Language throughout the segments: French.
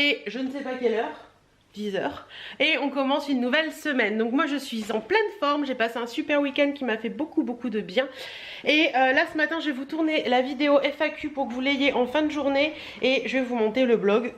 est je ne sais pas quelle heure, 10 h, et on commence une nouvelle semaine. Donc moi je suis en pleine forme, j'ai passé un super week-end qui m'a fait beaucoup de bien. Et là ce matin je vais vous tourner la vidéo FAQ pour que vous l'ayez en fin de journée. Et je vais vous monter le vlog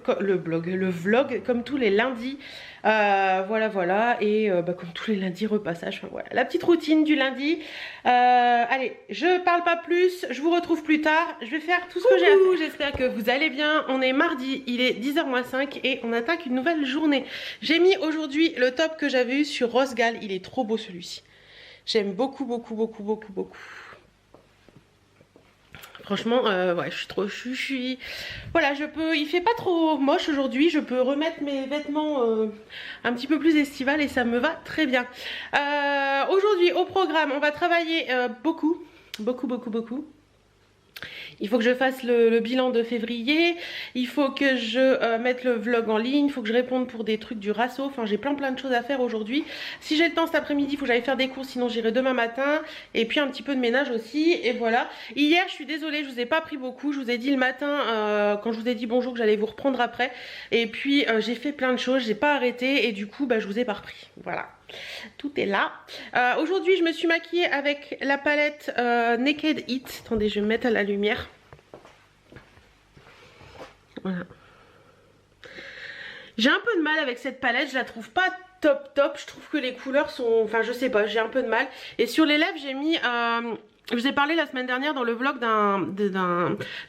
comme tous les lundis. Voilà, et comme tous les lundis, repassage, enfin voilà, la petite routine du lundi. Allez, je parle pas plus, je vous retrouve plus tard, je vais faire tout ce que j'ai à faire. J'espère que vous allez bien, on est mardi, il est 10h-5 et on attaque une nouvelle journée. J'ai mis aujourd'hui le top que j'avais eu sur Rosgal, il est trop beau celui-ci. J'aime beaucoup. Franchement, ouais, voilà, il fait pas trop moche aujourd'hui, je peux remettre mes vêtements un petit peu plus estivales et ça me va très bien. Aujourd'hui, au programme, on va travailler beaucoup. Il faut que je fasse le bilan de février, il faut que je mette le vlog en ligne, il faut que je réponde pour des trucs du RASO, enfin j'ai plein de choses à faire aujourd'hui. Si j'ai le temps cet après-midi, il faut que j'aille faire des courses, sinon j'irai demain matin, et puis un petit peu de ménage aussi, et voilà. Hier, je suis désolée, je vous ai pas pris beaucoup, je vous ai dit le matin, quand je vous ai dit bonjour, que j'allais vous reprendre après, et puis j'ai fait plein de choses, j'ai pas arrêté, et du coup, je vous ai pas repris, voilà. Tout est là. Aujourd'hui je me suis maquillée avec la palette Naked Heat. Attendez, je vais me mettre à la lumière. Voilà. J'ai un peu de mal avec cette palette, je la trouve pas top. Je trouve que les couleurs sont... Enfin je sais pas, j'ai un peu de mal. Et sur les lèvres j'ai mis... je vous ai parlé la semaine dernière dans le vlog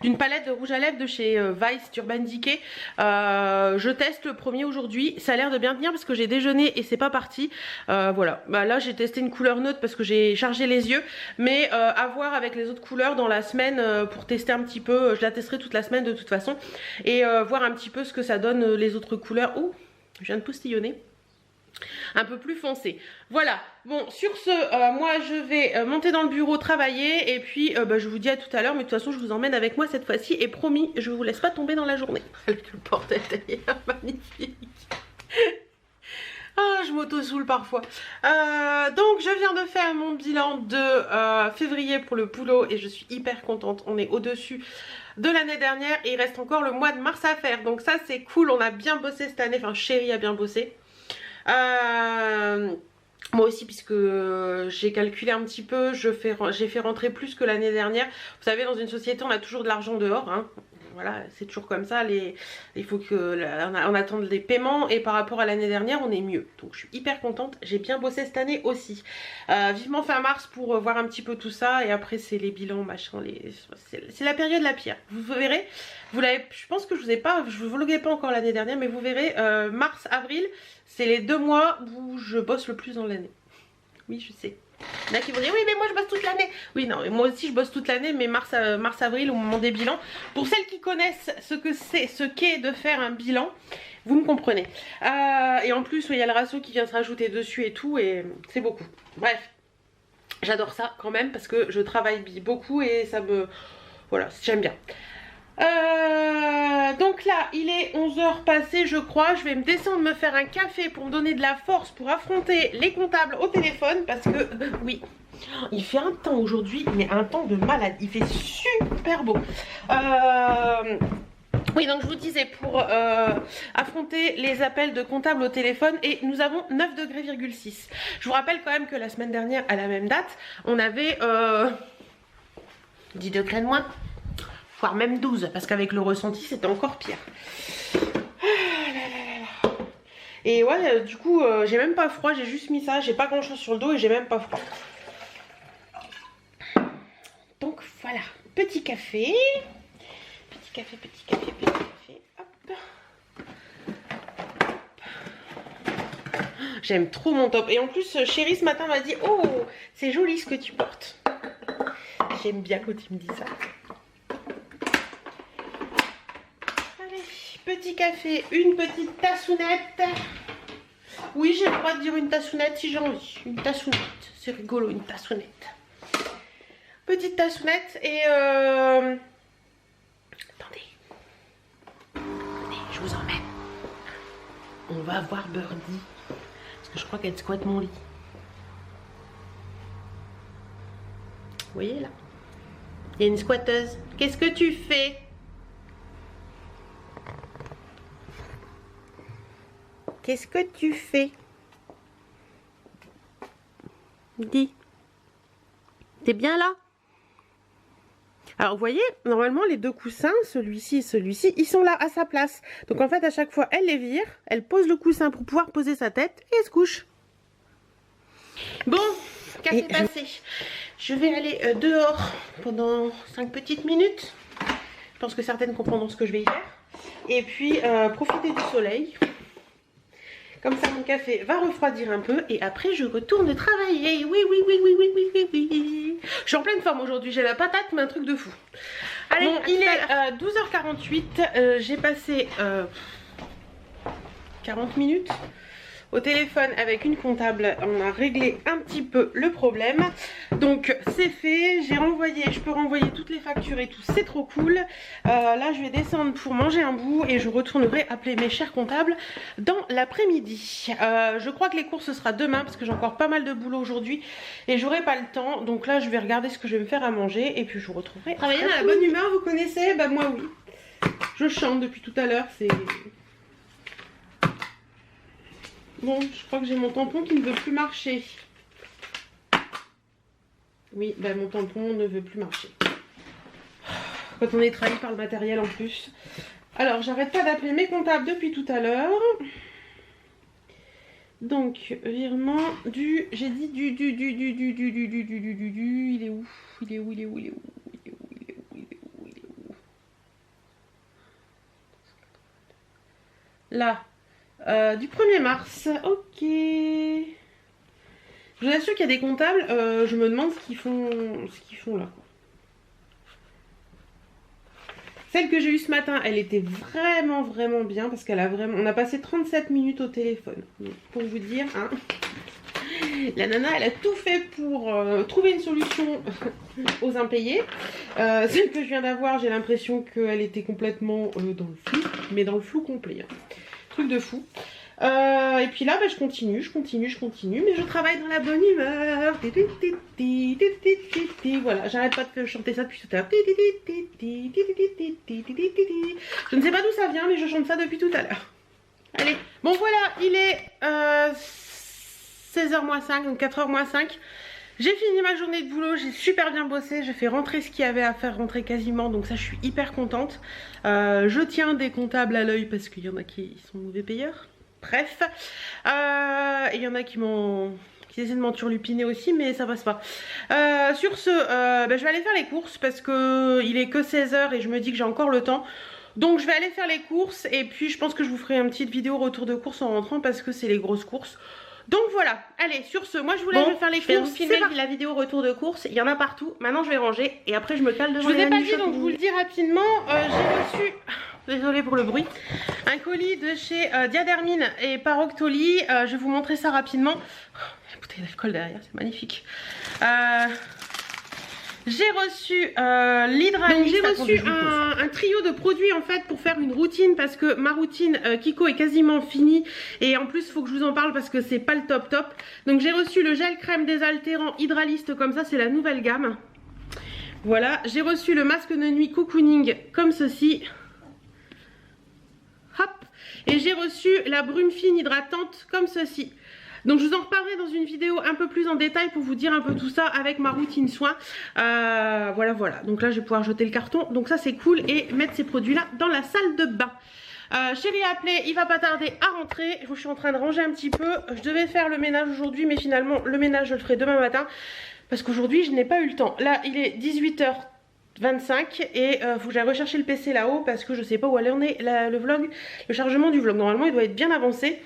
d'une palette de rouge à lèvres de chez Vice d'Urban Decay. Je teste le premier aujourd'hui, ça a l'air de bien tenir parce que j'ai déjeuné et c'est pas parti. Voilà, là j'ai testé une couleur neutre parce que j'ai chargé les yeux, mais à voir avec les autres couleurs dans la semaine pour tester un petit peu. Je la testerai toute la semaine de toute façon et voir un petit peu ce que ça donne les autres couleurs. Ouh, je viens de postillonner. Un peu plus foncé. Voilà, bon sur ce moi je vais monter dans le bureau travailler et puis je vous dis à tout à l'heure, mais de toute façon je vous emmène avec moi cette fois-ci et promis je vous laisse pas tomber dans la journée. Avec le bordel derrière, magnifique. Ah, je m'auto-soule parfois. Donc je viens de faire mon bilan de février pour le boulot et je suis hyper contente, on est au-dessus de l'année dernière et il reste encore le mois de mars à faire, donc ça c'est cool, on a bien bossé cette année, enfin chérie a bien bossé. Moi aussi puisque j'ai calculé un petit peu, j'ai fait rentrer plus que l'année dernière. Vous savez, dans une société on a toujours de l'argent dehors, hein. Voilà, c'est toujours comme ça, il faut on attende des paiements et par rapport à l'année dernière on est mieux. Donc je suis hyper contente, j'ai bien bossé cette année aussi. Vivement fin mars pour voir un petit peu tout ça et après c'est les bilans, machin, c'est la période la pire. Vous verrez, je pense que je vous vloguais pas encore l'année dernière, mais vous verrez, mars, avril, c'est les 2 mois où je bosse le plus dans l'année. Oui, je sais. Il y en a qui vont dire oui mais moi je bosse toute l'année. Oui non, moi aussi je bosse toute l'année, mais mars avril au moment des bilans. Pour celles qui connaissent ce qu'est de faire un bilan, vous me comprenez. Et en plus il y a le ratio qui vient se rajouter dessus et tout, et c'est beaucoup. Bref, j'adore ça quand même parce que je travaille beaucoup et ça me... Voilà, j'aime bien. Donc là il est 11 h passées je crois. Je vais me descendre me faire un café pour me donner de la force pour affronter les comptables au téléphone parce que oui, il fait un temps aujourd'hui, mais un temps de malade, il fait super beau. Oui, donc je vous disais pour affronter les appels de comptables au téléphone, et nous avons 9,6 degrés. Je vous rappelle quand même que la semaine dernière à la même date on avait 10 degrés de moins, voire même 12, parce qu'avec le ressenti c'était encore pire. Et ouais, du coup j'ai même pas froid, j'ai juste mis ça, j'ai pas grand chose sur le dos et j'ai même pas froid. Donc voilà, petit café, hop. J'aime trop mon top, et en plus chérie ce matin m'a dit oh c'est joli ce que tu portes. J'aime bien quand il me dit ça. Petit café, une petite tassounette. Oui, j'ai le droit de dire une tassounette si j'ai envie. Une tassounette, c'est rigolo, une tassounette. Petite tassounette et attendez, je vous emmène. On va voir Birdie parce que je crois qu'elle squatte mon lit. Vous voyez là, il y a une squatteuse. Qu'est-ce que tu fais? qu'est-ce que tu fais? Dis. T'es bien là? Alors vous voyez, normalement les deux coussins, celui-ci et celui-ci, ils sont là à sa place. Donc en fait à chaque fois elle les vire, elle pose le coussin pour pouvoir poser sa tête et elle se couche. Bon, qu'est-ce qui s'est passé? Je vais aller dehors pendant 5 petites minutes. Je pense que certaines comprendront ce que je vais y faire. Et puis profiter du soleil. Comme ça mon café va refroidir un peu et après je retourne travailler. Oui, oui, oui, oui, oui, oui, oui, oui. Je suis en pleine forme aujourd'hui, j'ai la patate mais un truc de fou. Allez, bon, il est 12h48, j'ai passé 40 minutes au téléphone avec une comptable. On a réglé un petit peu le problème. Donc c'est fait, j'ai renvoyé, je peux renvoyer toutes les factures et tout, c'est trop cool. Là je vais descendre pour manger un bout et je retournerai appeler mes chers comptables dans l'après-midi. Je crois que les courses ce sera demain parce que j'ai encore pas mal de boulot aujourd'hui et j'aurai pas le temps. Donc là je vais regarder ce que je vais me faire à manger et puis je vous retrouverai. Travailler dans la bonne humeur, vous connaissez? Bah moi oui. Je chante depuis tout à l'heure, c'est... Bon, je crois que j'ai mon tampon qui ne veut plus marcher. Oui, bah mon tampon ne veut plus marcher. Quand on est trahi par le matériel en plus. Alors, j'arrête pas d'appeler mes comptables depuis tout à l'heure. Donc, virement du... J'ai dit du... Il est où? Il est où? Il est où? Il est où? Il est où? Il est où? Il est où? Il est où? Là. Du 1er mars, ok. Je vous assure qu'il y a des comptables, je me demande ce qu'ils font là. Quoi. Celle que j'ai eue ce matin, elle était vraiment bien parce qu'elle a vraiment... On a passé 37 minutes au téléphone. Donc, pour vous dire, hein, la nana, elle a tout fait pour trouver une solution aux impayés. Celle que je viens d'avoir, j'ai l'impression qu'elle était complètement dans le flou, mais dans le flou complet. Hein. Truc de fou. Et puis là, bah, je continue, mais je travaille dans la bonne humeur. Voilà, j'arrête pas de chanter ça depuis tout à l'heure. Je ne sais pas d'où ça vient, mais je chante ça depuis tout à l'heure. Allez, bon voilà, il est 16h moins 5, donc 4h moins 5. J'ai fini ma journée de boulot, j'ai super bien bossé, j'ai fait rentrer ce qu'il y avait à faire rentrer quasiment, donc ça je suis hyper contente. Je tiens des comptables à l'œil parce qu'il y en a qui sont mauvais payeurs. Bref, il y en a qui essaient de m'enturlupiner aussi, mais ça passe pas. Sur ce, je vais aller faire les courses parce que il est que 16h et je me dis que j'ai encore le temps. Donc je vais aller faire les courses et puis je pense que je vous ferai une petite vidéo retour de courses en rentrant parce que c'est les grosses courses. Donc voilà, allez, sur ce, moi je vous laisse faire les courses. Je vais filmer la vidéo retour de courses, il y en a partout. Maintenant je vais ranger et après je me cale devant les. Je vous ai pas dit, donc je vous le dis rapidement, j'ai reçu, désolée pour le bruit, un colis de chez Diadermine et Paroxyl. Je vais vous montrer ça rapidement. Oh, la bouteille d'alcool derrière, c'est magnifique. J'ai reçu l'Hydralis. Donc j'ai reçu un trio de produits en fait pour faire une routine parce que ma routine Kiko est quasiment finie et en plus il faut que je vous en parle parce que c'est pas le top. Donc j'ai reçu le gel crème désaltérant hydraliste comme ça, c'est la nouvelle gamme. Voilà, j'ai reçu le masque de nuit cocooning comme ceci. Hop. Et j'ai reçu la brume fine hydratante comme ceci. Donc je vous en reparlerai dans une vidéo un peu plus en détail pour vous dire un peu tout ça avec ma routine soin. Voilà. Donc là je vais pouvoir jeter le carton. Donc ça c'est cool et mettre ces produits là dans la salle de bain. Chéri a appelé, il va pas tarder à rentrer. Je suis en train de ranger un petit peu. Je devais faire le ménage aujourd'hui mais finalement le ménage je le ferai demain matin. Parce qu'aujourd'hui je n'ai pas eu le temps. Là il est 18h25 et faut que j'aille rechercher le PC là-haut parce que je sais pas où aller en est le vlog, le chargement du vlog. Normalement il doit être bien avancé.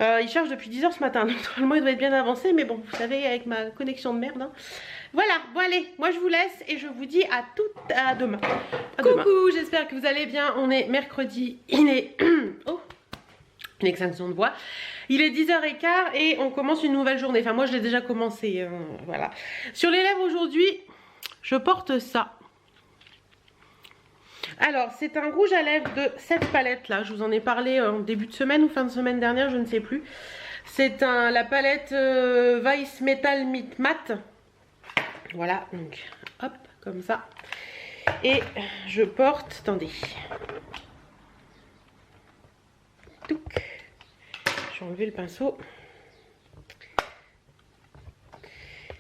Il charge depuis 10h ce matin, donc normalement il doit être bien avancé, mais bon, vous savez, avec ma connexion de merde. Hein. Voilà, bon allez, moi je vous laisse et je vous dis à demain. Coucou, j'espère que vous allez bien. On est mercredi, il est... oh, une extinction de voix. Il est 10h15 et on commence une nouvelle journée. Enfin, moi je l'ai déjà commencé, voilà. Sur les lèvres aujourd'hui, je porte ça. Alors, c'est un rouge à lèvres de cette palette là. Je vous en ai parlé en début de semaine ou fin de semaine dernière, je ne sais plus. C'est la palette Weiss Metal Matte. Voilà, donc hop, comme ça. Et je porte, attendez. Touc. je vais enlever le pinceau.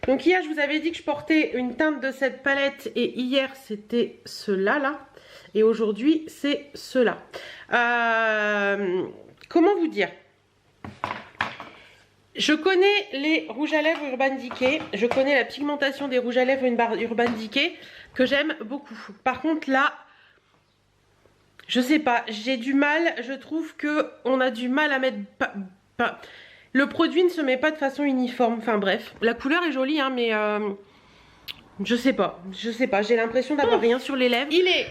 Donc hier je vous avais dit que je portais une teinte de cette palette et hier c'était cela là. Et aujourd'hui c'est cela. Comment vous dire? Je connais les rouges à lèvres Urban Decay. Je connais la pigmentation des rouges à lèvres Urban Decay que j'aime beaucoup. Par contre là, je sais pas, j'ai du mal. Je trouve que on a du mal à mettre... Le produit ne se met pas de façon uniforme. Enfin bref, la couleur est jolie hein, mais je sais pas. J'ai l'impression d'avoir rien sur les lèvres. Il est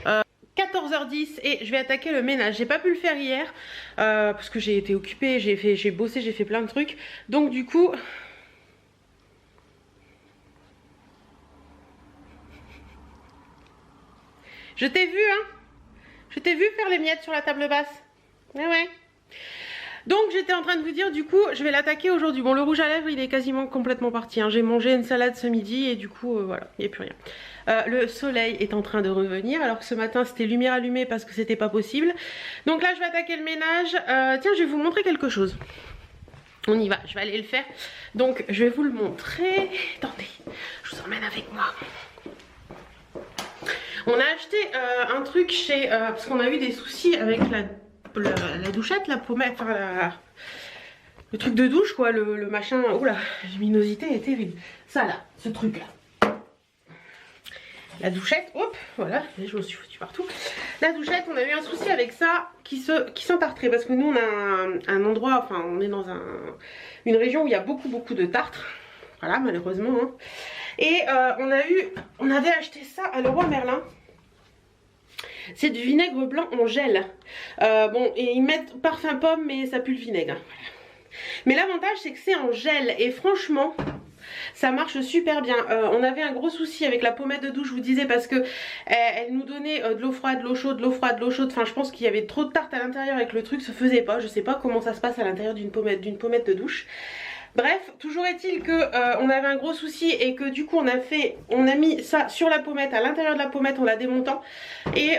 14h10 et je vais attaquer le ménage. J'ai pas pu le faire hier parce que j'ai été occupée, j'ai bossé, j'ai fait plein de trucs. Donc du coup... Je t'ai vu hein. Je t'ai vu faire les miettes sur la table basse. Ouais. Donc j'étais en train de vous dire, du coup je vais l'attaquer aujourd'hui. Bon, le rouge à lèvres il est quasiment complètement parti hein. J'ai mangé une salade ce midi et du coup voilà, il n'y a plus rien. Le soleil est en train de revenir alors que ce matin c'était lumière allumée parce que c'était pas possible. Donc là je vais attaquer le ménage. Tiens, je vais vous montrer quelque chose. On y va, je vais aller le faire. Donc je vais vous le montrer. Attendez, je vous emmène avec moi. On a acheté un truc chez... parce qu'on a eu des soucis avec la douchette, la pommette, enfin le truc de douche quoi, le machin. Oula, la luminosité est terrible. Ça là, ce truc là. La douchette, hop, voilà, je me suis foutue partout. La douchette, on a eu un souci avec ça qui s'entartrait parce que nous on a un endroit, enfin on est dans une région où il y a beaucoup de tartres. Voilà, malheureusement. Hein. Et on avait acheté ça à Leroy Merlin. C'est du vinaigre blanc en gel. Bon, et ils mettent parfum pomme, mais ça pue le vinaigre. Voilà. Mais l'avantage, c'est que c'est en gel. Et franchement, ça marche super bien. On avait un gros souci avec la pommette de douche, je vous disais, parce que elle nous donnait de l'eau froide, de l'eau chaude, de l'eau froide, de l'eau chaude. Enfin, je pense qu'il y avait trop de tarte à l'intérieur et que le truc se faisait pas. Je sais pas comment ça se passe à l'intérieur d'une pommette de douche. Bref, toujours est-il que on avait un gros souci et que du coup on a mis ça sur la pommette, à l'intérieur de la pommette en la démontant et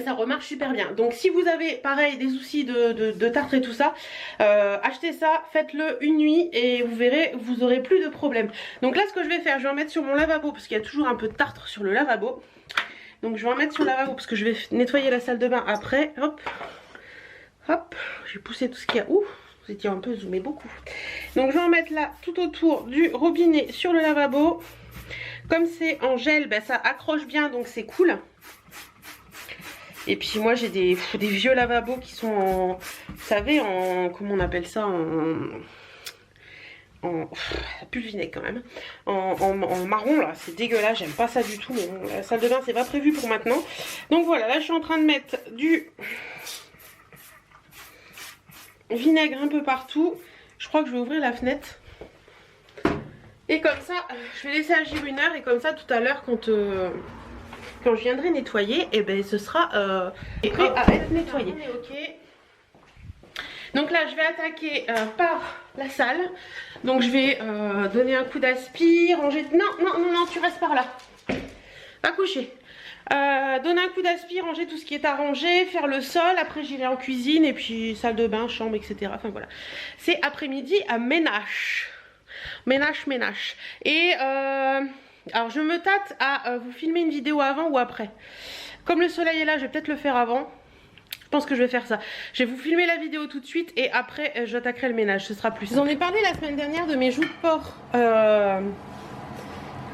ça remarche super bien. Donc si vous avez pareil des soucis de tartre et tout ça, achetez ça, faites-le une nuit et vous verrez, vous aurez plus de problème. Donc là ce que je vais faire, je vais en mettre sur mon lavabo parce qu'il y a toujours un peu de tartre sur le lavabo. Donc je vais en mettre sur le lavabo parce que je vais nettoyer la salle de bain après. Hop, hop, j'ai poussé tout ce qu'il y a. Ouh, vous étiez un peu zoomé beaucoup. Donc je vais en mettre là tout autour du robinet sur le lavabo. Comme c'est en gel, ben, ça accroche bien donc c'est cool. Et puis moi j'ai des vieux lavabos qui sont en, vous savez, en, comment on appelle ça, ça pue le vinaigre quand même, en marron là, c'est dégueulasse, j'aime pas ça du tout, mais bon, la salle de bain c'est pas prévu pour maintenant. Donc voilà, là je suis en train de mettre du vinaigre un peu partout. Je crois que je vais ouvrir la fenêtre. Et comme ça, je vais laisser agir une heure et comme ça tout à l'heure quand je viendrai nettoyer, et ben ce sera prêt à être nettoyé. Okay. Donc là je vais attaquer par la salle. Donc je vais donner un coup d'aspi, ranger... Non, tu restes par là. Va coucher. Donner un coup d'aspi, ranger tout ce qui est à ranger, faire le sol, après j'irai en cuisine et puis salle de bain, chambre, etc. Enfin voilà. C'est après-midi à ménage. Ménage. Et alors je me tâte à vous filmer une vidéo avant ou après. Comme le soleil est là, je vais peut-être le faire avant. Je pense que je vais faire ça. Je vais vous filmer la vidéo tout de suite et après j'attaquerai le ménage, ce sera plus. J'en ai parlé la semaine dernière de mes joues de porc.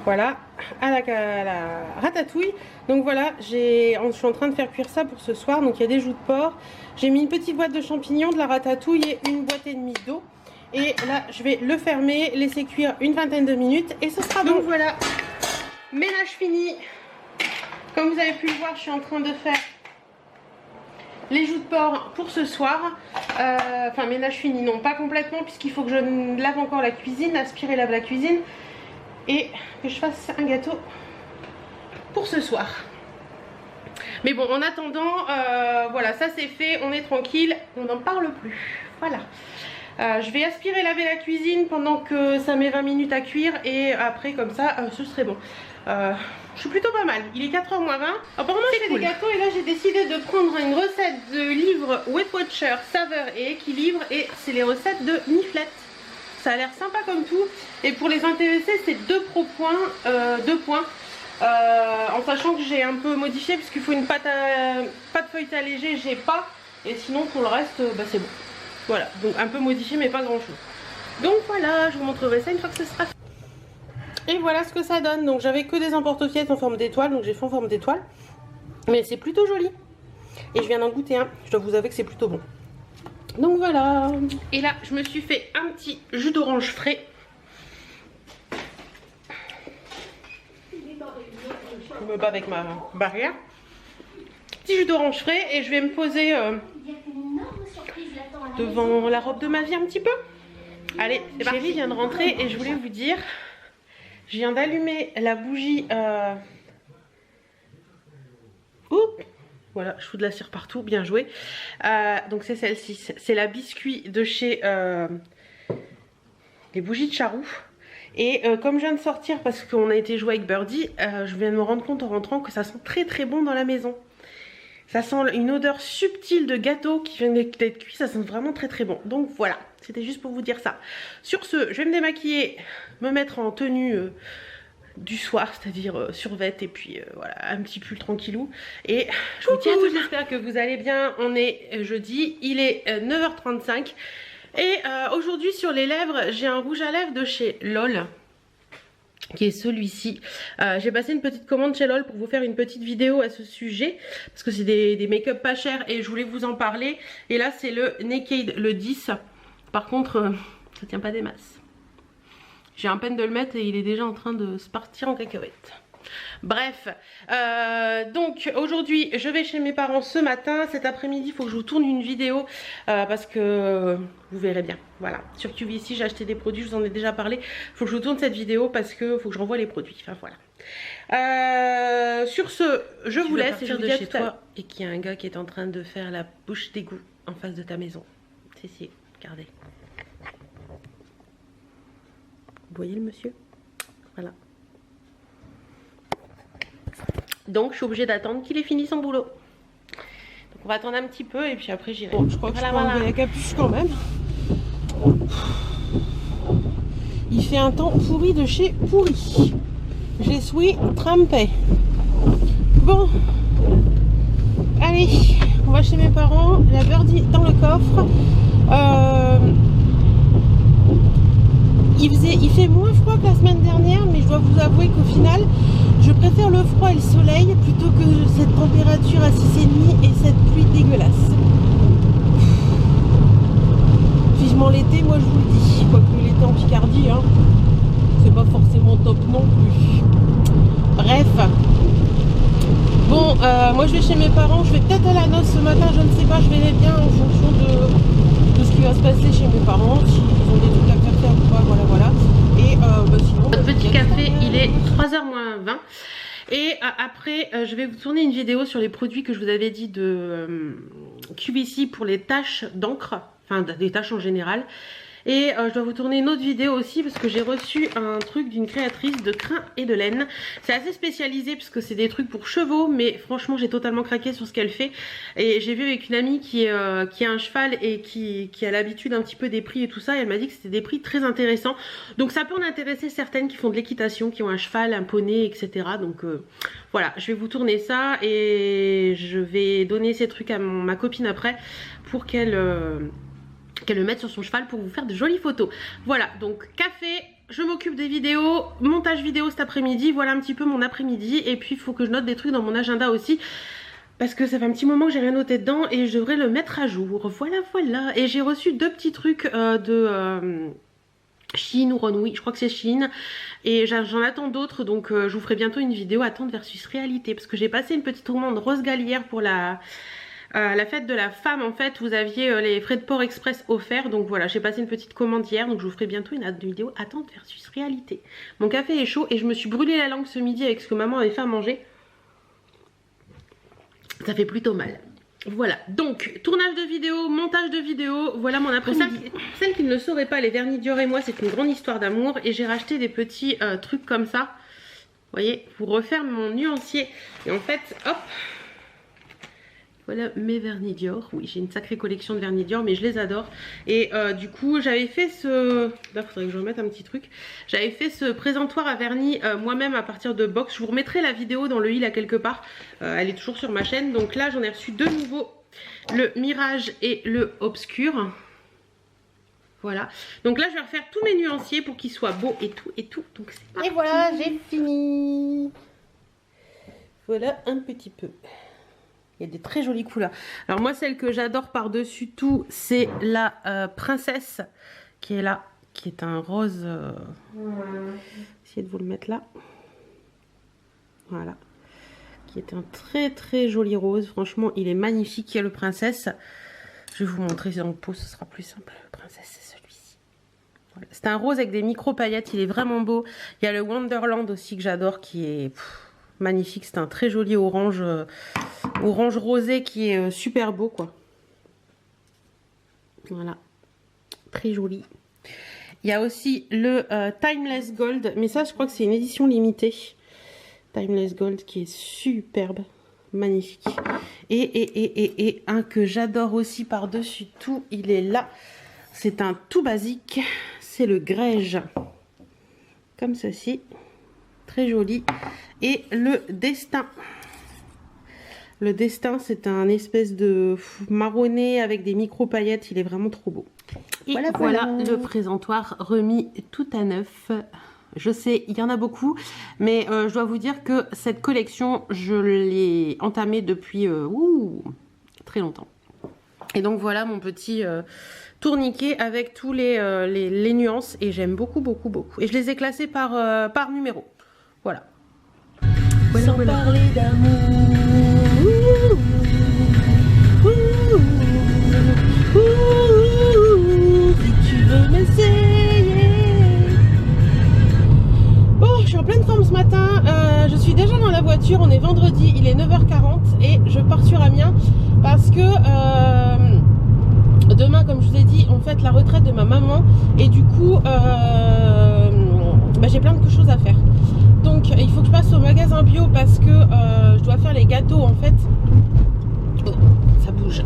Voilà, à la ratatouille. Donc voilà, je suis en train de faire cuire ça pour ce soir. Donc il y a des joues de porc. J'ai mis une petite boîte de champignons, de la ratatouille et une boîte et demie d'eau. Et là, je vais le fermer, laisser cuire une vingtaine de minutes et ce sera bon. Donc voilà, ménage fini. Comme vous avez pu le voir, je suis en train de faire les joues de porc pour ce soir. Enfin, ménage fini, non, pas complètement puisqu'il faut que je lave encore la cuisine, aspirer, lave la cuisine. Et que je fasse un gâteau pour ce soir. Mais bon, en attendant, voilà, ça c'est fait, on est tranquille, on n'en parle plus. Voilà. Je vais aspirer, laver la cuisine pendant que ça met 20 minutes à cuire et après comme ça ce serait bon. Je suis plutôt pas mal. Il est 4h moins 20. Apparemment je fais des gâteaux et là j'ai décidé de prendre une recette de livre Weight Watcher, saveur et équilibre et c'est les recettes de Miflette. Ça a l'air sympa comme tout et pour les intéressés c'est 2 points. En sachant que j'ai un peu modifié puisqu'il faut une pâte feuilletée allégée, j'ai pas. Et sinon pour le reste bah, c'est bon. Voilà, donc un peu modifié mais pas grand chose. Donc voilà, je vous montrerai ça une fois que ce sera fait. Et voilà ce que ça donne. Donc j'avais que des emporte-pièces en forme d'étoile, donc j'ai fait en forme d'étoile. Mais c'est plutôt joli. Et je viens d'en goûter un. Je dois vous avouer que c'est plutôt bon. Donc voilà. Et là, je me suis fait un petit jus d'orange frais. Je me bats avec ma barrière. Petit jus d'orange frais et je vais me poser devant la robe de ma vie un petit peu. Allez, Chérie vient de rentrer et je voulais vous dire, je viens d'allumer la bougie. Oups, voilà, je fous de la cire partout, bien joué. Donc c'est celle-ci, c'est la biscuit de chez les bougies de Charroux. Et comme je viens de sortir parce qu'on a été jouer avec Birdie, je viens de me rendre compte en rentrant que ça sent très très bon dans la maison. Ça sent une odeur subtile de gâteau qui vient d'être cuit, ça sent vraiment très très bon. Donc voilà, c'était juste pour vous dire ça. Sur ce, je vais me démaquiller, me mettre en tenue du soir, c'est-à-dire survêt et puis voilà, un petit pull tranquillou. Et je vous dis à tous, j'espère que vous allez bien. On est jeudi, il est 9h35. Et aujourd'hui sur les lèvres, j'ai un rouge à lèvres de chez LOL. Qui est celui-ci. J'ai passé une petite commande chez LOL pour vous faire une petite vidéo à ce sujet. Parce que c'est des make-up pas chers et je voulais vous en parler. Et là c'est le Naked, le 10. Par contre, ça tient pas des masses. J'ai un peine de le mettre et il est déjà en train de se partir en cacahuète. Bref, donc aujourd'hui je vais chez mes parents ce matin. Cet après-midi il faut que je vous tourne une vidéo parce que vous verrez bien. Voilà, sur QVC j'ai acheté des produits, je vous en ai déjà parlé. Il faut que je vous tourne cette vidéo parce que faut que je renvoie les produits. Enfin voilà. Sur ce, je vous laisse et je vous dis à tout à l'heure. Et qu'il y a un gars qui est en train de faire la bouche d'égout en face de ta maison. Si, regardez. Vous voyez le monsieur? Voilà. Donc je suis obligée d'attendre qu'il ait fini son boulot. Donc on va attendre un petit peu et puis après j'irai. Bon, je crois que je peux enlever la capuche quand même. Il fait un temps pourri de chez pourri. Je suis trempée. Bon. Allez, on va chez mes parents. La Birdie dans le coffre. Il fait moins froid que la semaine dernière, mais je dois vous avouer qu'au final, je préfère le froid et le soleil plutôt que cette température à 6,5 et cette pluie dégueulasse. Vivement l'été, moi je vous le dis. Quoique l'été en Picardie, hein, c'est pas forcément top non plus. Bref. Bon, moi je vais chez mes parents. Je vais peut-être à la noce ce matin, je ne sais pas. Je verrai bien en fonction de ce qui va se passer chez mes parents. S'ils ont des trucs à faire ou pas, voilà. Et bah, sinon, notre petit café, il est 3h moins 20. Et après, je vais vous tourner une vidéo sur les produits que je vous avais dit de QVC pour les taches d'encre, enfin des taches en général. Et je dois vous tourner une autre vidéo aussi parce que j'ai reçu un truc d'une créatrice de crin et de laine. C'est assez spécialisé puisque c'est des trucs pour chevaux, mais franchement j'ai totalement craqué sur ce qu'elle fait. Et j'ai vu avec une amie qui a un cheval et qui a l'habitude un petit peu des prix et tout ça. Et elle m'a dit que c'était des prix très intéressants. Donc ça peut en intéresser certaines qui font de l'équitation, qui ont un cheval, un poney, etc. Donc voilà, je vais vous tourner ça et je vais donner ces trucs à ma copine après pour qu'elle le mette sur son cheval pour vous faire de jolies photos. Voilà, donc café, je m'occupe des vidéos, montage vidéo cet après-midi, voilà un petit peu mon après-midi. Et puis il faut que je note des trucs dans mon agenda aussi parce que ça fait un petit moment que j'ai rien noté dedans et je devrais le mettre à jour. Voilà. Et j'ai reçu 2 petits trucs de Shein ou Runway, je crois que c'est Shein. Et j'en attends d'autres, donc je vous ferai bientôt une vidéo attente versus réalité parce que j'ai passé une petite commande Rose Galière pour la fête de la femme. En fait vous aviez les frais de port express offerts, donc voilà, j'ai passé une petite commande hier, donc je vous ferai bientôt une vidéo attente versus réalité. Mon café est chaud et je me suis brûlé la langue ce midi avec ce que maman avait fait à manger. Ça fait plutôt mal. Voilà, donc tournage de vidéo, montage de vidéo, voilà mon après-midi. Pour celles qui ne le sauraient pas, les vernis Dior et moi c'est une grande histoire d'amour et j'ai racheté des petits trucs comme ça, vous voyez, pour refaire mon nuancier. Et en fait, hop, voilà mes vernis Dior. Oui, j'ai une sacrée collection de vernis Dior mais je les adore. Et du coup j'avais fait ce... Là faudrait que je remette un petit truc. J'avais fait ce présentoir à vernis moi-même à partir de box. Je vous remettrai la vidéo dans le i là quelque part. Elle est toujours sur ma chaîne. Donc là j'en ai reçu deux nouveaux. Le Mirage et le Obscur. Voilà. Donc là je vais refaire tous mes nuanciers pour qu'ils soient beaux et tout et tout. Donc c'est parti. Et voilà, j'ai fini. Voilà un petit peu. Il y a des très jolies couleurs. Alors moi celle que j'adore par-dessus tout c'est la Princesse qui est là, qui est un rose. Essayez de vous le mettre là. Voilà. Qui est un très très joli rose. Franchement il est magnifique. Il y a le Princesse. Je vais vous montrer dans le pot, ce sera plus simple. Le Princesse c'est celui-ci. Voilà. C'est un rose avec des micro paillettes. Il est vraiment beau. Il y a le Wonderland aussi que j'adore qui est... magnifique, c'est un très joli orange, orange rosé qui est super beau quoi. Voilà, très joli. Il y a aussi le Timeless Gold, mais ça je crois que c'est une édition limitée. Timeless Gold qui est superbe, magnifique. Et un que j'adore aussi par-dessus tout, il est là. C'est un tout basique, c'est le Grège, comme ceci. Très joli. Et le Destin. Le Destin, c'est un espèce de marronné avec des micro paillettes. Il est vraiment trop beau. Et voilà le présentoir remis tout à neuf. Je sais, il y en a beaucoup, mais je dois vous dire que cette collection, je l'ai entamée depuis très longtemps. Et donc voilà mon petit tourniquet avec tous les nuances. Et j'aime beaucoup, beaucoup, beaucoup. Et je les ai classés par numéro. Voilà. Sans parler d'amour. Si tu veux m'essayer. Bon, je suis en pleine forme ce matin. Je suis déjà dans la voiture. On est vendredi, il est 9h40 et je pars sur Amiens parce que demain, comme je vous ai dit, on fête la retraite de ma maman et du coup, j'ai plein de choses à faire. Donc il faut que je passe au magasin bio parce que je dois faire les gâteaux en fait. Oh, ça bouge.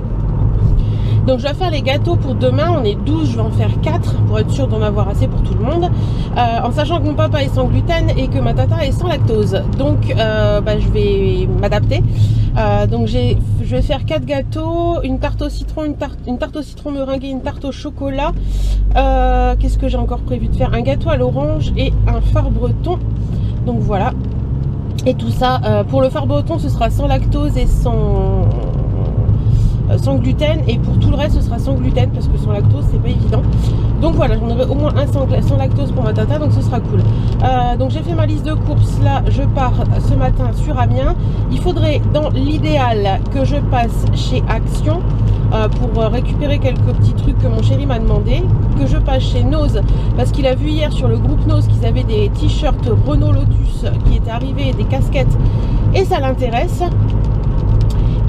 Donc je dois faire les gâteaux pour demain. On est 12, je vais en faire 4 pour être sûr d'en avoir assez pour tout le monde. En sachant que mon papa est sans gluten et que ma tata est sans lactose. Donc je vais m'adapter. Donc je vais faire 4 gâteaux, une tarte au citron, une tarte au citron meringuée, une tarte au chocolat. Qu'est-ce que j'ai encore prévu de faire? Un gâteau à l'orange et un phare breton. Donc voilà. Et tout ça, pour le phare breton, ce sera sans lactose et sans gluten. Et pour tout le reste, ce sera sans gluten parce que sans lactose, c'est pas évident. Donc voilà, j'en aurai au moins un sans lactose pour ma tata, donc ce sera cool. Donc j'ai fait ma liste de courses. Là, je pars ce matin sur Amiens. Il faudrait, dans l'idéal, que je passe chez Action pour récupérer quelques petits trucs que mon chéri m'a demandé, que je passe chez Nose parce qu'il a vu hier sur le groupe Nose qu'ils avaient des t-shirts Renault Lotus qui étaient arrivés, des casquettes, et ça l'intéresse.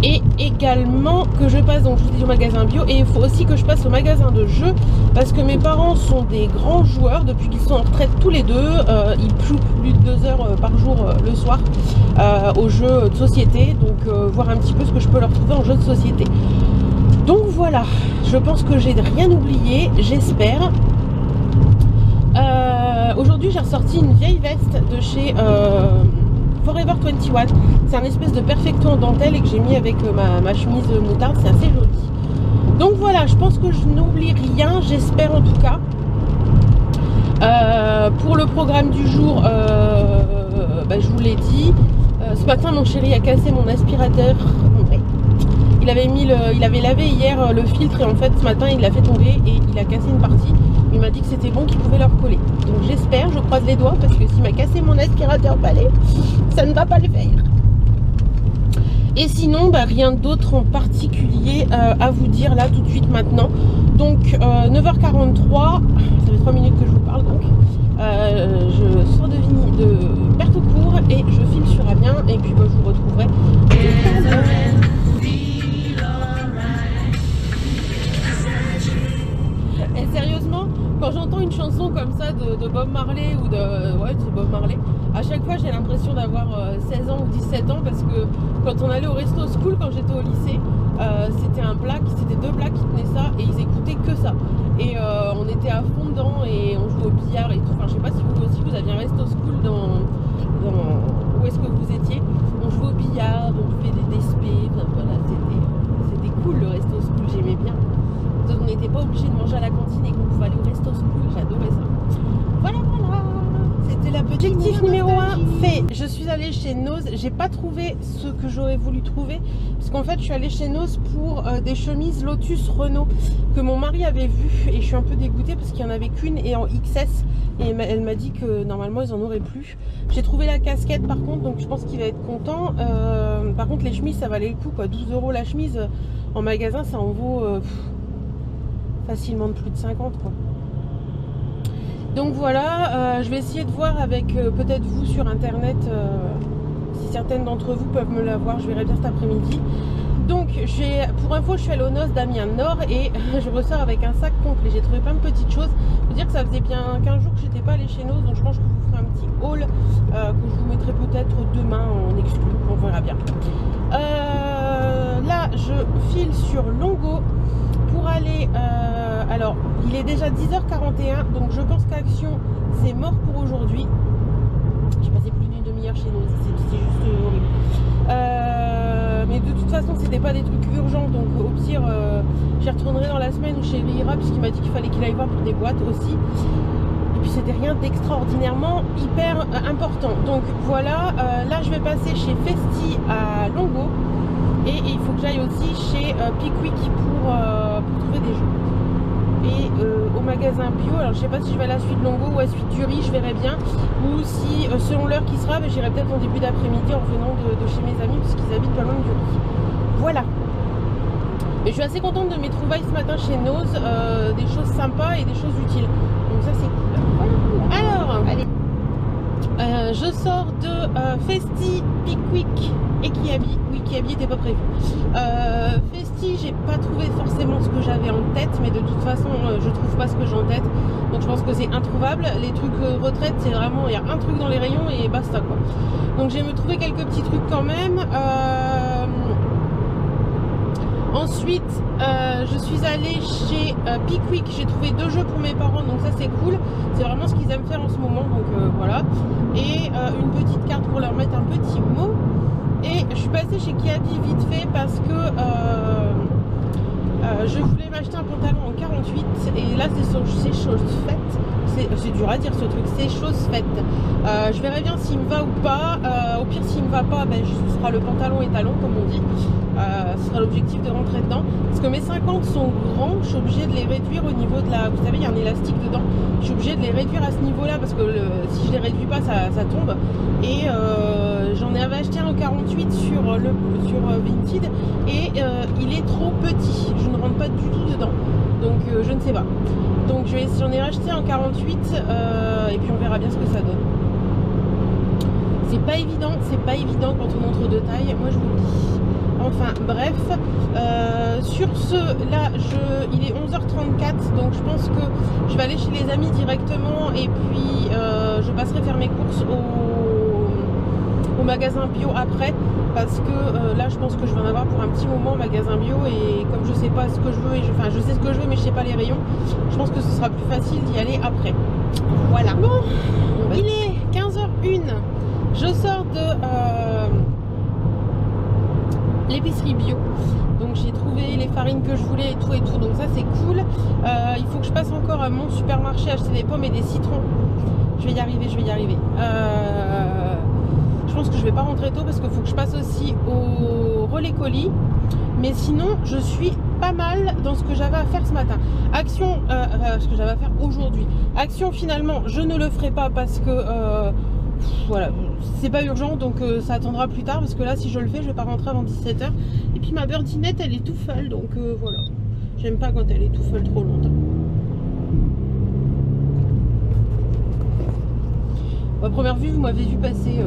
Et également que je passe, donc je vous dis, au magasin bio, et il faut aussi que je passe au magasin de jeux parce que mes parents sont des grands joueurs depuis qu'ils sont en retraite tous les deux. Ils jouent plus de 2 heures par jour le soir aux jeux de société, donc voir un petit peu ce que je peux leur trouver en jeux de société. Donc voilà, je pense que j'ai rien oublié, j'espère. Aujourd'hui j'ai ressorti une vieille veste de chez Forever 21. C'est un espèce de perfecto en dentelle et que j'ai mis avec ma chemise moutarde, c'est assez joli. Donc voilà, je pense que je n'oublie rien, j'espère en tout cas. Pour le programme du jour, je vous l'ai dit, ce matin mon chéri a cassé mon aspirateur. Ouais. Il avait lavé hier le filtre et en fait ce matin il l'a fait tomber et il a cassé une partie. Il m'a dit que c'était bon, qu'il pouvait le recoller. Donc j'espère, je croise les doigts parce que s'il m'a cassé mon aspirateur balai, ça ne va pas le faire. Et sinon, rien d'autre en particulier à vous dire là tout de suite maintenant. Donc 9h43, ça fait 3 minutes que je vous parle donc. Je sors de Bertaucourt et je file sur Amiens et puis je vous retrouverai tout à l'heure. de Bob Marley ou de... Ouais, c'est Bob Marley. À chaque fois, j'ai l'impression d'avoir 16 ans ou 17 ans parce que quand on allait au resto school, quand j'étais au lycée, c'était deux blacks qui tenaient ça et ils écoutaient que ça. Et on était à fond dedans et on jouait au billard et tout. Enfin, je sais pas si vous aussi, vous aviez un resto school où est-ce que vous étiez. On jouait au billard, on fait des spé, enfin, voilà, c'était cool le resto school, j'aimais bien. Donc, on n'était pas obligé de manger à la cantine et qu'on pouvait aller au resto school, j'adorais ça. Voilà, c'était la petite objectif numéro 1 fait. Je suis allée chez Nose, j'ai pas trouvé ce que j'aurais voulu trouver parce qu'en fait je suis allée chez Nose pour des chemises Lotus Renault que mon mari avait vu et je suis un peu dégoûtée parce qu'il n'y en avait qu'une et en XS et elle m'a dit que normalement ils en auraient plus. J'ai trouvé la casquette par contre, donc je pense qu'il va être content. Par contre les chemises ça valait le coup quoi, 12 € la chemise en magasin ça en vaut facilement de plus de 50 quoi. Donc voilà, je vais essayer de voir avec peut-être vous sur internet si certaines d'entre vous peuvent me l'avoir, je verrai bien cet après-midi. Donc pour info, je suis allée aux noces d'Amiens Nord et je ressors avec un sac complet. J'ai trouvé plein de petites choses. Je veux dire que ça faisait bien 15 jours que j'étais pas allée chez Nose, donc je pense que je vous ferai un petit haul que je vous mettrai peut-être demain en exclu. On verra bien. Là, je file sur Longo pour aller... alors, il est déjà 10h41, donc je pense qu'Action, c'est mort pour aujourd'hui. J'ai passé plus d'une demi-heure chez nous, c'est juste horrible. Mais de toute façon, c'était pas des trucs urgents, donc au pire, j'y retournerai dans la semaine où Chéri ira, puisqu'il m'a dit qu'il fallait qu'il aille voir pour des boîtes aussi. Et puis c'était rien d'extraordinairement hyper important. Donc voilà, là je vais passer chez Festi à Longo. Et il faut que j'aille aussi chez Pickwick pour trouver des jeux. Et au magasin bio, alors je sais pas si je vais à la suite Longo ou à la suite du riz, je verrai bien. Ou si selon l'heure qui sera, j'irai peut-être en début d'après-midi en venant de chez mes amis puisqu'ils habitent pas loin du riz. Voilà. Mais je suis assez contente de mes trouvailles ce matin chez Nose, des choses sympas et des choses utiles. Donc ça c'est cool. Alors, allez. Je sors de Festi, Pickwick et Kiabi. Oui, Kiabi n'était pas prévu. Festi, j'ai pas trouvé forcément ce que j'avais en tête, mais de toute façon, je trouve pas ce que j'ai en tête. Donc je pense que c'est introuvable. Les trucs retraite, c'est vraiment, il y a un truc dans les rayons et basta quoi. Donc j'ai me trouvé quelques petits trucs quand même. Ensuite, je suis allée chez Pickwick, j'ai trouvé 2 jeux pour mes parents, donc ça c'est cool. C'est vraiment ce qu'ils aiment faire en ce moment, donc voilà. Et une petite carte pour leur mettre un petit mot. Et je suis passée chez Kiabi vite fait parce que je voulais m'acheter un pantalon en 48 et là c'est chose faite. C'est dur à dire ce truc, c'est chose faite. Je verrai bien s'il me va ou pas. Au pire s'il me va pas, ce sera le pantalon étalon comme on dit. Ce sera l'objectif de rentrer dedans. Parce que mes 50 sont grands, je suis obligée de les réduire au niveau de la... Vous savez, il y a un élastique dedans. Je suis obligée de les réduire à ce niveau-là parce que si je les réduis pas, ça tombe. Et j'en avais acheté un en 48 sur Vinted et il est trop petit. Je ne rentre pas du tout dedans. Donc je ne sais pas. Donc j'en ai racheté en 48 et puis on verra bien ce que ça donne. C'est pas évident quand on montre de taille, moi je vous le dis. Enfin bref, sur ce, là il est 11h34, donc je pense que je vais aller chez les amis directement et puis je passerai faire mes courses au magasin bio après parce que là je pense que je vais en avoir pour un petit moment au magasin bio et comme je sais pas ce que je veux, enfin je sais ce que je veux mais je sais pas les rayons, je pense que ce sera plus facile d'y aller après. Voilà. Bon, il est 15h01, je sors de l'épicerie bio, donc j'ai trouvé les farines que je voulais et tout, donc ça c'est cool. Il faut que je passe encore à mon supermarché acheter des pommes et des citrons. Je vais y arriver. Je pense que je vais pas rentrer tôt parce qu'il faut que je passe aussi au relais colis. Mais sinon, je suis pas mal dans ce que j'avais à faire ce matin. Action, ce que j'avais à faire aujourd'hui. Action, finalement, je ne le ferai pas parce que voilà, c'est pas urgent, donc ça attendra plus tard parce que là, si je le fais, je vais pas rentrer avant 17h. Et puis ma birdinette, elle est tout folle, donc voilà. J'aime pas quand elle est tout folle trop longtemps. À première vue, vous m'avez vu passer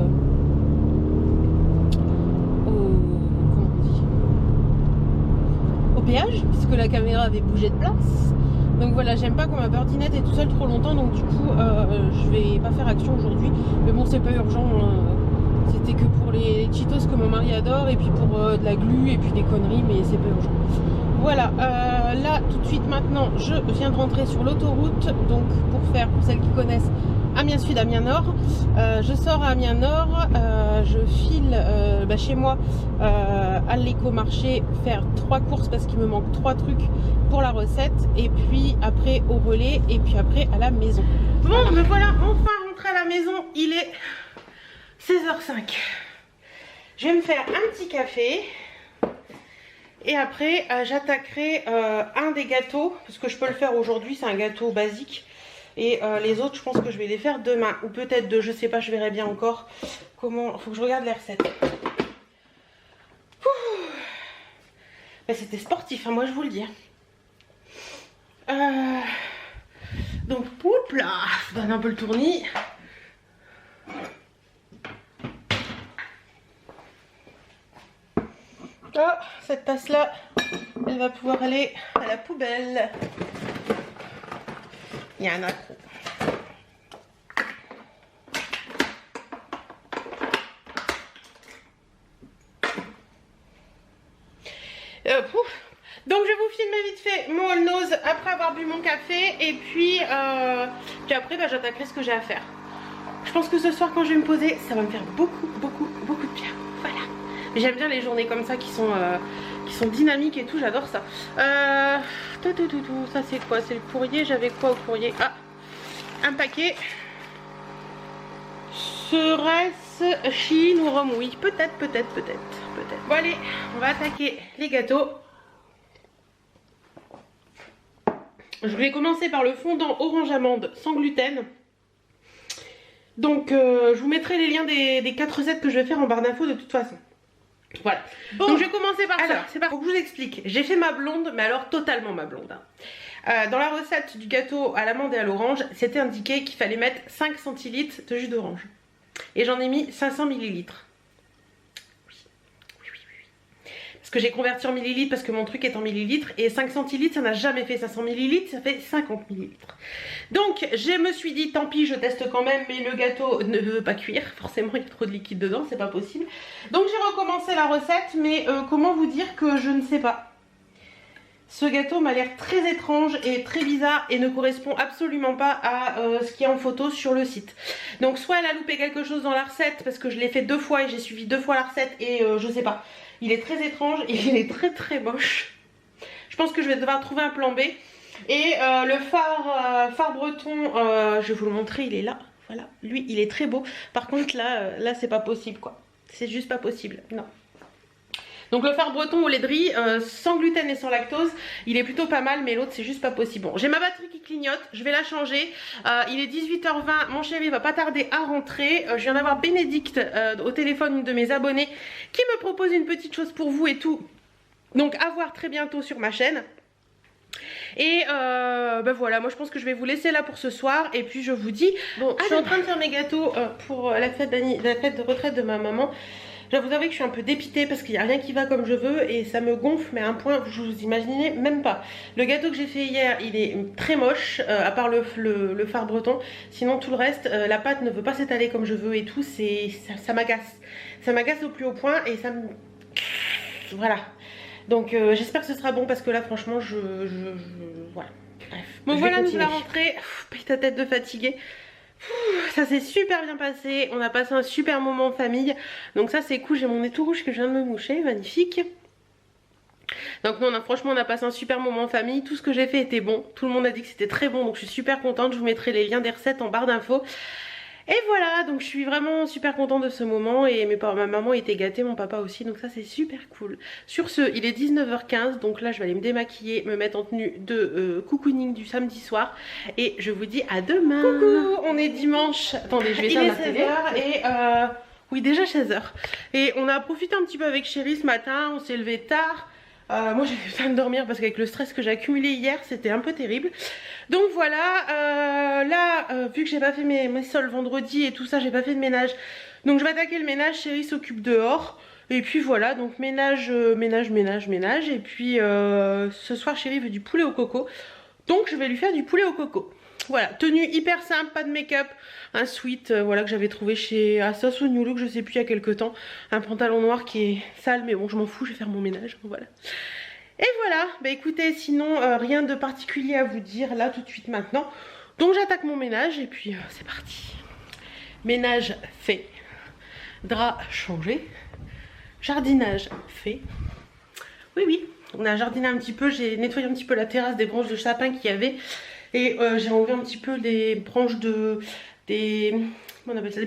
au péage, puisque la caméra avait bougé de place. Donc voilà, j'aime pas quand ma birdinette est tout seule trop longtemps, donc du coup je vais pas faire action aujourd'hui. Mais bon, c'est pas urgent, c'était que pour les Cheetos que mon mari adore, et puis pour de la glu et puis des conneries, mais c'est pas urgent. Voilà, là tout de suite maintenant, je viens de rentrer sur l'autoroute, donc pour celles qui connaissent, Amiens Sud, Amiens Nord. Je sors à Amiens Nord, je file chez moi à l'écomarché faire 3 courses parce qu'il me manque 3 trucs pour la recette, et puis après au relais, et puis après à la maison. Bon, me voilà enfin rentrée à la maison, il est 16h05. Je vais me faire un petit café. Et après, j'attaquerai un des gâteaux, parce que je peux le faire aujourd'hui, c'est un gâteau basique. Et les autres, je pense que je vais les faire demain. Ou peut-être deux, je sais pas, je verrai bien encore. Comment. Faut que je regarde les recettes. Ben, c'était sportif, hein, moi je vous le dis. Donc, poup là, je donne un peu le tournis. Oh, cette tasse là, elle va pouvoir aller à la poubelle. Il y a un accro. Donc je vais vous filmer vite fait mon all nose après avoir bu mon café, et puis après j'attaquerai ce que j'ai à faire. Je pense que ce soir quand je vais me poser, ça va me faire beaucoup de bien. Voilà. Mais j'aime bien les journées comme ça qui sont dynamiques et tout, j'adore ça. Ça c'est quoi? C'est le courrier. J'avais quoi au courrier? Ah, un paquet. Serait-ce Chine ou Rome? Oui, peut-être. Bon allez, on va attaquer les gâteaux. Je vais commencer par le fondant orange amande sans gluten. Donc je vous mettrai les liens des 4 recettes que je vais faire en barre d'infos de toute façon. Voilà. Bon, donc je vais commencer par ça. C'est pas. Faut que je vous explique. J'ai fait ma blonde, mais alors totalement ma blonde. Dans la recette du gâteau à l'amande et à l'orange, c'était indiqué qu'il fallait mettre 5 centilitres de jus d'orange. Et j'en ai mis 500 millilitres. Parce que j'ai converti en millilitres parce que mon truc est en millilitres, et 5 centilitres ça n'a jamais fait 500 millilitres, ça fait 50 millilitres. Donc je me suis dit tant pis, je teste quand même, mais le gâteau ne veut pas cuire, forcément il y a trop de liquide dedans, c'est pas possible. Donc j'ai recommencé la recette, mais comment vous dire que je ne sais pas. Ce gâteau m'a l'air très étrange et très bizarre et ne correspond absolument pas à ce qui est en photo sur le site. Donc soit elle a loupé quelque chose dans la recette parce que je l'ai fait 2 fois et j'ai suivi 2 fois la recette, et je sais pas. Il est très étrange et il est très moche. Je pense que je vais devoir trouver un plan B. Et le phare breton, je vais vous le montrer, il est là. Voilà, lui il est très beau. Par contre là c'est pas possible quoi. C'est juste pas possible, non. Donc le phare breton au lait de riz, sans gluten et sans lactose, il est plutôt pas mal, mais l'autre c'est juste pas possible. Bon, j'ai ma batterie qui clignote, je vais la changer. Il est 18h20, mon chéri va pas tarder à rentrer. Je viens d'avoir Bénédicte au téléphone, une de mes abonnées, qui me propose une petite chose pour vous et tout. Donc à voir très bientôt sur ma chaîne. Et voilà, moi je pense que je vais vous laisser là pour ce soir. Et puis je vous dis, bon, je suis en train de faire mes gâteaux pour la fête de retraite de ma maman. Je dois vous avouer que je suis un peu dépitée parce qu'il n'y a rien qui va comme je veux et ça me gonfle, mais à un point que je vous imaginez même pas. Le gâteau que j'ai fait hier, il est très moche, à part le phare breton. Sinon tout le reste, la pâte ne veut pas s'étaler comme je veux et tout, ça m'agace. Ça m'agace au plus haut point et ça me... Voilà. Donc j'espère que ce sera bon parce que là franchement voilà. Bref. Bon voilà, nous la rentrée. Paye ta tête de fatiguée. Ça s'est super bien passé, on a passé un super moment en famille, donc ça c'est cool. J'ai mon nez tout rouge que je viens de me moucher, magnifique. Donc non, franchement on a passé un super moment en famille, tout ce que j'ai fait était bon, tout le monde a dit que c'était très bon, donc je suis super contente. Je vous mettrai les liens des recettes en barre d'infos. Et voilà, donc je suis vraiment super contente de ce moment, et ma maman était gâtée, mon papa aussi, donc ça c'est super cool. Sur ce, il est 19h15, donc là je vais aller me démaquiller, me mettre en tenue de cocooning du samedi soir, et je vous dis à demain. Coucou, on est dimanche, attendez je vais éteindre la télé. Et oui déjà 16h, et on a profité un petit peu avec chéri ce matin, on s'est levé tard. Moi j'ai eu besoin de dormir parce qu'avec le stress que j'ai accumulé hier c'était un peu terrible. Donc voilà, vu que j'ai pas fait mes sols vendredi et tout ça, j'ai pas fait de ménage. Donc je vais attaquer le ménage, chéri s'occupe dehors. Et puis voilà, donc ménage. Et puis ce soir chéri veut du poulet au coco. Donc je vais lui faire du poulet au coco. Voilà, tenue hyper simple, pas de make-up, un sweat voilà, que j'avais trouvé chez Asos ou New Look, je sais plus il y a quelques temps. Un pantalon noir qui est sale, mais bon je m'en fous, je vais faire mon ménage, voilà. Et voilà, bah écoutez, sinon rien de particulier à vous dire là tout de suite maintenant. Donc j'attaque mon ménage et puis c'est parti. Ménage fait, drap changé, jardinage fait. Oui oui, on a jardiné un petit peu, j'ai nettoyé un petit peu la terrasse des branches de sapin qu'il y avait. Et j'ai enlevé un petit peu les branches des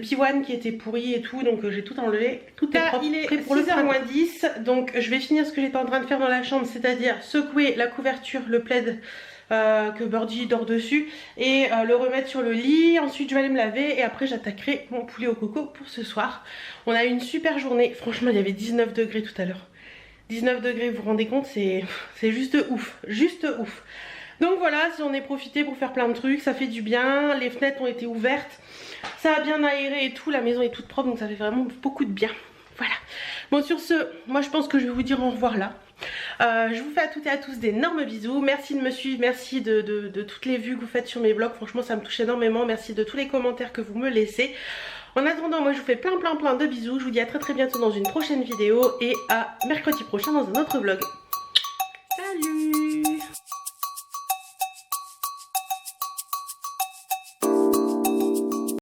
pivoines qui étaient pourries et tout. Donc j'ai tout enlevé. Tout est propre. Il est 6h moins 10. Donc je vais finir ce que j'étais en train de faire dans la chambre. C'est-à-dire secouer la couverture, le plaid que Birdie dort dessus. Et le remettre sur le lit. Ensuite je vais aller me laver. Et après j'attaquerai mon poulet au coco pour ce soir. On a eu une super journée. Franchement il y avait 19 degrés tout à l'heure. 19 degrés, vous vous rendez compte, c'est juste ouf. Juste ouf. Donc voilà, si on est profité pour faire plein de trucs, ça fait du bien, les fenêtres ont été ouvertes, ça a bien aéré et tout, la maison est toute propre donc ça fait vraiment beaucoup de bien. Voilà. Bon sur ce, moi je pense que je vais vous dire au revoir là. Je vous fais à toutes et à tous d'énormes bisous, merci de me suivre, merci de toutes les vues que vous faites sur mes vlogs, franchement ça me touche énormément, merci de tous les commentaires que vous me laissez. En attendant, moi je vous fais plein de bisous, je vous dis à très bientôt dans une prochaine vidéo et à mercredi prochain dans un autre vlog. Salut!